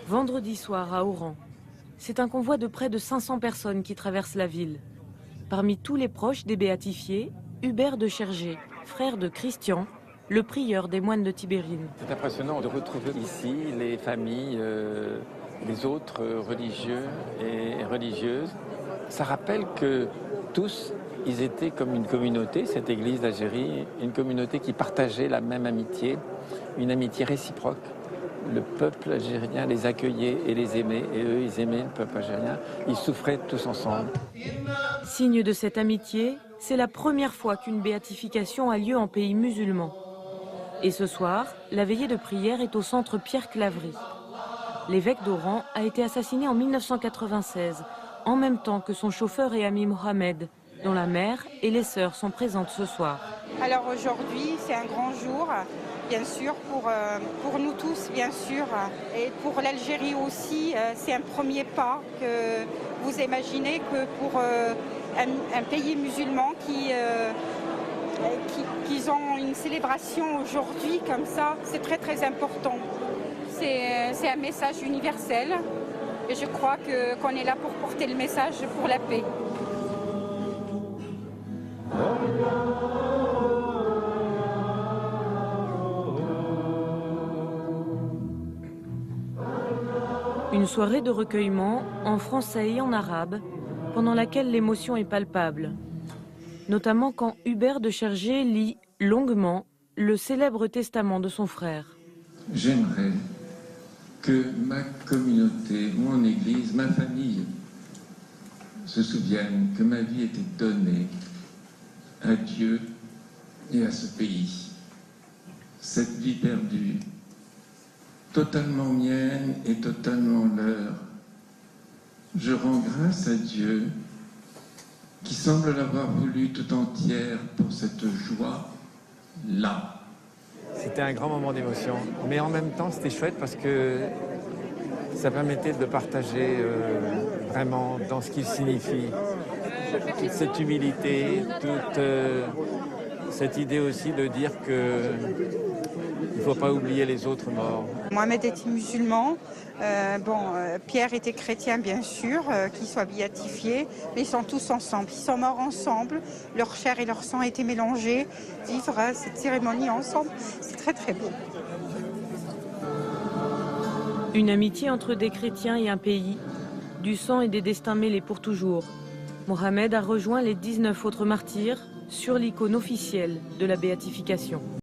Vendredi soir à Oran, c'est un convoi de près de 500 personnes qui traverse la ville. Parmi tous les proches des béatifiés, Hubert de Chergé, frère de Christian, le prieur des moines de Tibérine. C'est impressionnant de retrouver ici les familles, les autres religieux et religieuses. Ça rappelle que tous, ils étaient comme une communauté, cette église d'Algérie, une communauté qui partageait la même amitié, une amitié réciproque. Le peuple algérien les accueillait et les aimait, et eux, ils aimaient le peuple algérien. Ils souffraient tous ensemble. Signe de cette amitié, c'est la première fois qu'une béatification a lieu en pays musulman. Et ce soir, la veillée de prière est au centre Pierre Claverie. L'évêque d'Oran a été assassiné en 1996, en même temps que son chauffeur et ami Mohamed, dont la mère et les sœurs sont présentes ce soir. Alors aujourd'hui, c'est un grand jour, bien sûr, pour nous tous, bien sûr, et pour l'Algérie aussi. C'est un premier pas que vous imaginez que pour un pays musulman qu'ils ont une célébration aujourd'hui comme ça, c'est très très important. C'est un message universel et je crois qu'on est là pour porter le message pour la paix. Une soirée de recueillement en français et en arabe, pendant laquelle l'émotion est palpable. Notamment quand Hubert de Chergé lit longuement le célèbre testament de son frère. J'aimerais que ma communauté, mon église, ma famille se souviennent que ma vie était donnée à Dieu et à ce pays. Cette vie perdue, totalement mienne et totalement leur. Je rends grâce à Dieu qui semble l'avoir voulu tout entière pour cette joie-là. C'était un grand moment d'émotion, mais en même temps c'était chouette parce que ça permettait de partager vraiment dans ce qu'il signifie. Toute cette humilité, toute cette idée aussi de dire qu'il ne faut pas oublier les autres morts. Mohamed était musulman, Pierre était chrétien bien sûr, qu'ils soient béatifiés, mais ils sont tous ensemble, ils sont morts ensemble, leur chair et leur sang a été mélangés, vivre cette cérémonie ensemble, c'est très très beau. Une amitié entre des chrétiens et un pays, du sang et des destins mêlés pour toujours. Mohamed a rejoint les 19 autres martyrs sur l'icône officielle de la béatification.